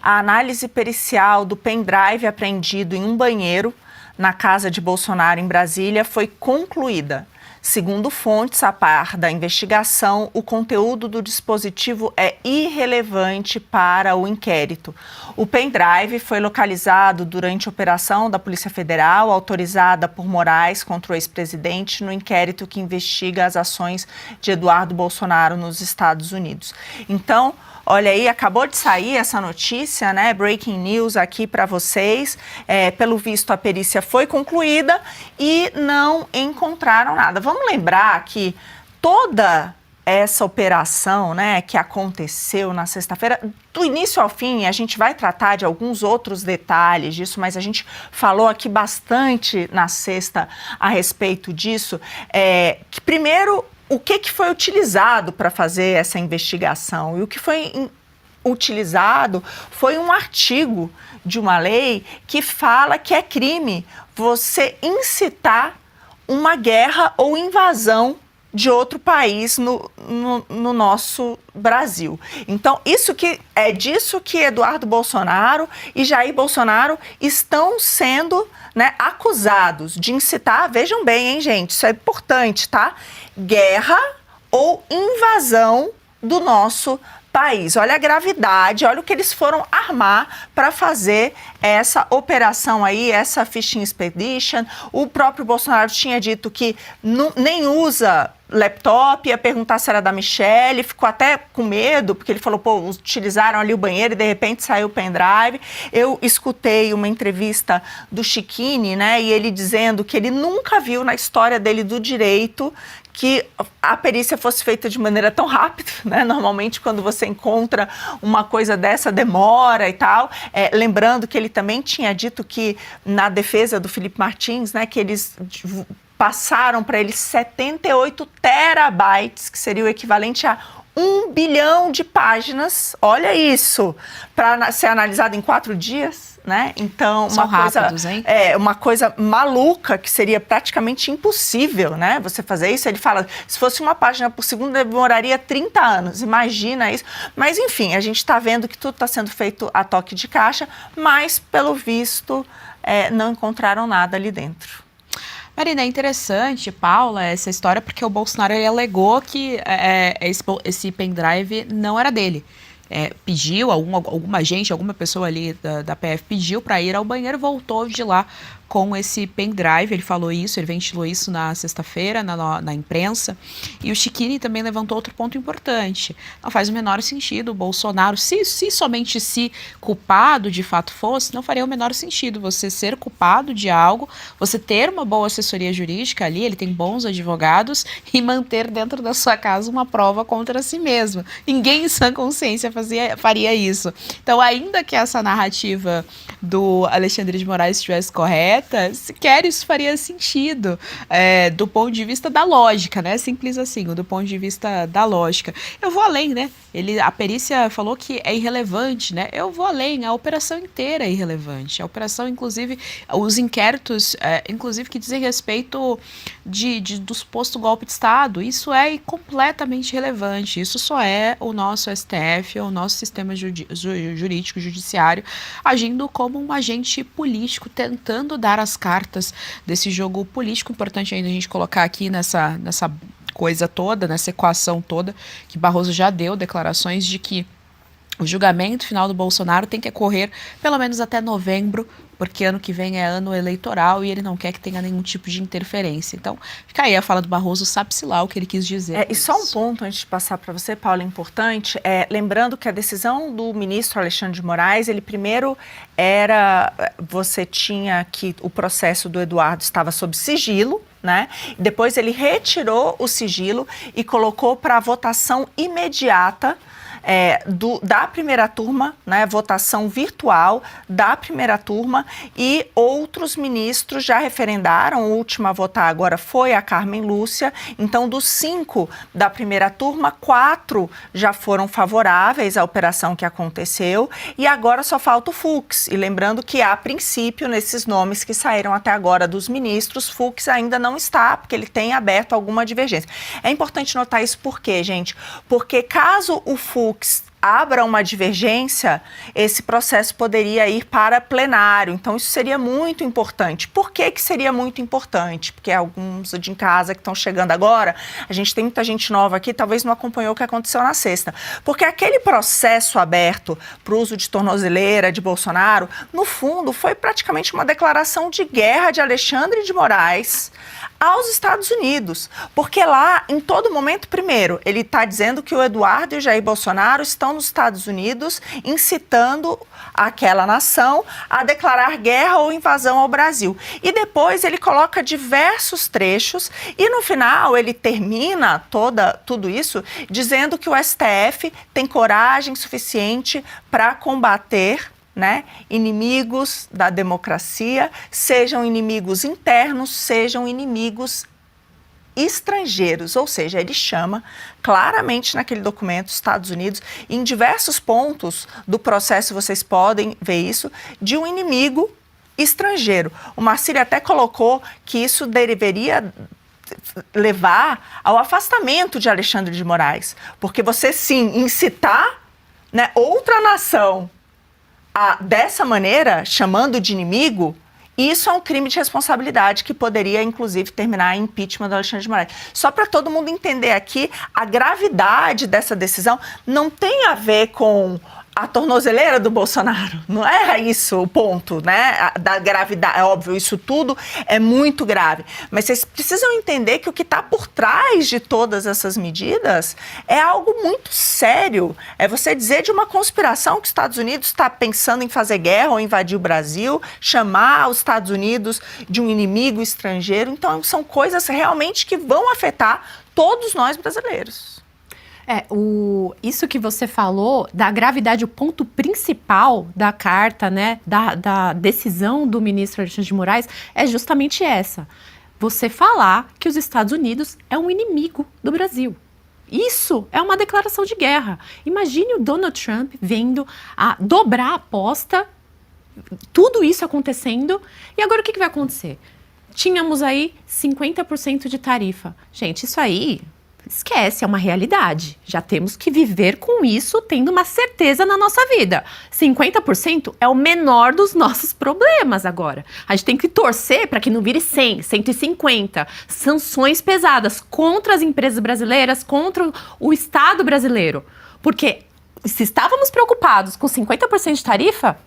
A análise pericial do pendrive apreendido em um banheiro na casa de Bolsonaro em Brasília foi concluída. Segundo fontes a par da investigação, o conteúdo do dispositivo é irrelevante para o inquérito. O pendrive foi localizado durante a operação da Polícia Federal, autorizada por Moraes contra o ex-presidente, no inquérito que investiga as ações de Eduardo Bolsonaro nos Estados Unidos. Então, olha aí, acabou de sair essa notícia, né? Breaking news aqui para vocês. Pelo visto, a perícia foi concluída e não encontraram nada. Vamos lembrar que toda essa operação, né, que aconteceu na sexta-feira, do início ao fim, a gente vai tratar de alguns outros detalhes disso, mas a gente falou aqui bastante na sexta a respeito disso, que primeiro, o que foi utilizado para fazer essa investigação? E o que foi utilizado foi um artigo de uma lei que fala que é crime você incitar uma guerra ou invasão de outro país no nosso Brasil. Então, é disso que Eduardo Bolsonaro e Jair Bolsonaro estão sendo, né, acusados de incitar, vejam bem, hein, gente, isso é importante, tá? Guerra ou invasão do nosso país. Olha a gravidade, olha o que eles foram armar para fazer essa operação aí, essa Fishing Expedition. O próprio Bolsonaro tinha dito que nem usa laptop, ia perguntar se era da Michelle, ficou até com medo, porque ele falou, utilizaram ali o banheiro e de repente saiu o pendrive. Eu escutei uma entrevista do Chiquini, né, e ele dizendo que ele nunca viu na história dele do direito que a perícia fosse feita de maneira tão rápida, né? Normalmente, quando você encontra uma coisa dessa, demora e tal. Lembrando que ele também tinha dito que, na defesa do Felipe Martins, né, que eles passaram para ele 78 terabytes, que seria o equivalente a 1 bilhão de páginas, olha isso, para ser analisado em 4 dias. Né? Então, uma coisa maluca que seria praticamente impossível, né? Você fazer isso. Ele fala, se fosse uma página por segundo, demoraria 30 anos. Imagina isso. Mas, enfim, a gente está vendo que tudo está sendo feito a toque de caixa, mas, pelo visto, não encontraram nada ali dentro. Marina, é interessante, Paula, essa história, porque o Bolsonaro ele alegou que esse pendrive não era dele. Pediu, alguma pessoa ali da PF pediu para ir ao banheiro, voltou de lá com esse pendrive. Ele falou isso, ele ventilou isso na sexta-feira na imprensa. E o Chiquini também levantou outro ponto importante. Não faz o menor sentido o Bolsonaro, se somente se culpado de fato fosse, não faria o menor sentido você ser culpado de algo, você ter uma boa assessoria jurídica ali, ele tem bons advogados, e manter dentro da sua casa uma prova contra si mesmo. Ninguém em sã consciência faria isso. Então, ainda que essa narrativa do Alexandre de Moraes estivesse correta, sequer isso faria sentido do ponto de vista da lógica, né? Simples assim, do ponto de vista da lógica. Eu vou além, né? A perícia falou que é irrelevante, né? Eu vou além, a operação inteira é irrelevante. A operação, inclusive, os inquéritos, inclusive, que dizem respeito do suposto golpe de Estado, isso é completamente relevante. Isso só é o nosso STF, o nosso sistema jurídico, judiciário, agindo como um agente político, tentando dar as cartas desse jogo político. Importante ainda a gente colocar aqui nessa coisa toda, nessa equação toda, que Barroso já deu declarações de que o julgamento final do Bolsonaro tem que ocorrer pelo menos até novembro, porque ano que vem é ano eleitoral e ele não quer que tenha nenhum tipo de interferência. Então, fica aí a fala do Barroso, sabe-se lá o que ele quis dizer. E só um ponto antes de passar para você, Paula, importante, lembrando que a decisão do ministro Alexandre de Moraes, ele primeiro você tinha que o processo do Eduardo estava sob sigilo, né? Depois ele retirou o sigilo e colocou para votação imediata da primeira turma, né, votação virtual da primeira turma, e outros ministros já referendaram. A última a votar agora foi a Carmen Lúcia. Então, dos 5 da primeira turma, 4 já foram favoráveis à operação que aconteceu, e agora só falta o Fux. E lembrando que, a princípio, nesses nomes que saíram até agora dos ministros, Fux ainda não está, porque ele tem aberto alguma divergência. É importante notar isso por quê, gente? Porque caso o Fux abra uma divergência, esse processo poderia ir para plenário. Então, isso seria muito importante. Por que que seria muito importante? Porque alguns de em casa que estão chegando agora, a gente tem muita gente nova aqui, talvez não acompanhou o que aconteceu na sexta. Porque aquele processo aberto para o uso de tornozeleira de Bolsonaro, no fundo, foi praticamente uma declaração de guerra de Alexandre de Moraes aos Estados Unidos, porque lá, em todo momento, primeiro, ele está dizendo que o Eduardo e o Jair Bolsonaro estão nos Estados Unidos incitando aquela nação a declarar guerra ou invasão ao Brasil. E depois ele coloca diversos trechos e no final ele termina tudo isso dizendo que o STF tem coragem suficiente para combater, né, inimigos da democracia, sejam inimigos internos, sejam inimigos estrangeiros, ou seja, ele chama claramente naquele documento Estados Unidos, em diversos pontos do processo vocês podem ver isso, de um inimigo estrangeiro. O Marcílio até colocou que isso deveria levar ao afastamento de Alexandre de Moraes, porque você sim incitar, né, outra nação dessa maneira, chamando de inimigo, isso é um crime de responsabilidade que poderia, inclusive, terminar em impeachment do Alexandre de Moraes. Só para todo mundo entender aqui, a gravidade dessa decisão não tem a ver com a tornozeleira do Bolsonaro. Não é isso o ponto, né? Da gravidade. É óbvio, isso tudo é muito grave. Mas vocês precisam entender que o que está por trás de todas essas medidas é algo muito sério. É você dizer de uma conspiração que os Estados Unidos está pensando em fazer guerra ou invadir o Brasil, chamar os Estados Unidos de um inimigo estrangeiro. Então, são coisas realmente que vão afetar todos nós brasileiros. Isso que você falou, da gravidade, o ponto principal da carta, né, da decisão do ministro Alexandre de Moraes, é justamente essa. Você falar que os Estados Unidos é um inimigo do Brasil. Isso é uma declaração de guerra. Imagine o Donald Trump vendo a dobrar a aposta, tudo isso acontecendo, e agora o que vai acontecer? Tínhamos aí 50% de tarifa. Gente, isso aí... esquece, é uma realidade. Já temos que viver com isso, tendo uma certeza na nossa vida. 50% é o menor dos nossos problemas agora. A gente tem que torcer para que não vire 100, 150. Sanções pesadas contra as empresas brasileiras, contra o Estado brasileiro. Porque se estávamos preocupados com 50% de tarifa,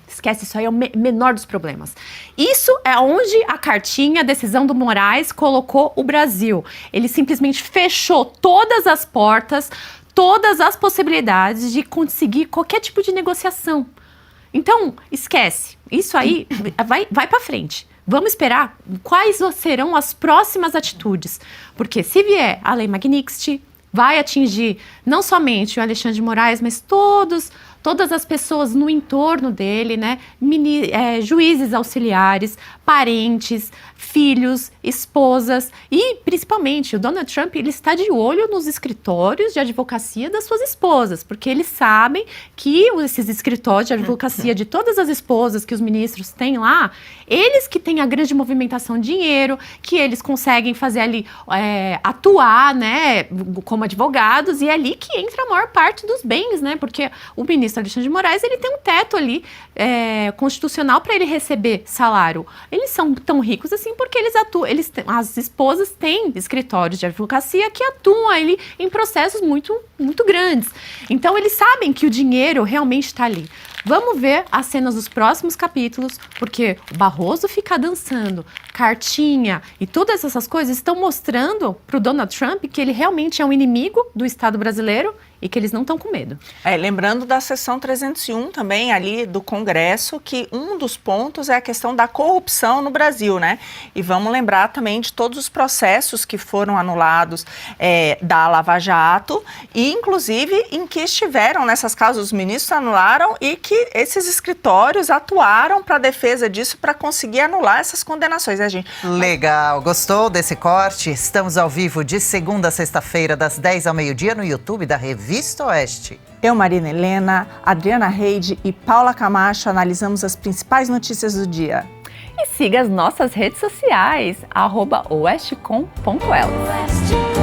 esquece, isso aí é o menor dos problemas. Isso é onde a cartinha, a decisão do Moraes colocou o Brasil. Ele simplesmente fechou todas as portas, todas as possibilidades de conseguir qualquer tipo de negociação. Então, esquece. Isso aí vai para frente. Vamos esperar quais serão as próximas atitudes. Porque se vier a Lei Magnitsky, vai atingir não somente o Alexandre de Moraes, mas todas as pessoas no entorno dele, né? Juízes auxiliares, parentes, filhos, esposas e, principalmente, o Donald Trump, ele está de olho nos escritórios de advocacia das suas esposas, porque eles sabem que esses escritórios de advocacia de todas as esposas que os ministros têm lá, eles que têm a grande movimentação de dinheiro, que eles conseguem fazer ali, atuar, né, como advogados, e é ali que entra a maior parte dos bens, né, porque o ministro Alexandre de Moraes, ele tem um teto ali constitucional para ele receber salário. Eles são tão ricos assim porque eles atuam, as esposas têm escritórios de advocacia que atuam ali em processos muito, muito grandes. Então, eles sabem que o dinheiro realmente está ali. Vamos ver as cenas dos próximos capítulos, porque o Barroso fica dançando, cartinha e todas essas coisas estão mostrando para o Donald Trump que ele realmente é um inimigo do Estado brasileiro e que eles não estão com medo. Lembrando da sessão 301 também ali do Congresso, que um dos pontos é a questão da corrupção no Brasil, né? E vamos lembrar também de todos os processos que foram anulados da Lava Jato e, inclusive, em que estiveram nessas causas, os ministros anularam e que esses escritórios atuaram para a defesa disso, para conseguir anular essas condenações, né, gente? Legal, gostou desse corte? Estamos ao vivo de segunda a sexta-feira, das 10 ao meio-dia, no YouTube da Revista Oeste. Eu, Marina Helena, Adriana Reide e Paula Camacho analisamos as principais notícias do dia. E siga as nossas redes sociais, @oestcom.elas.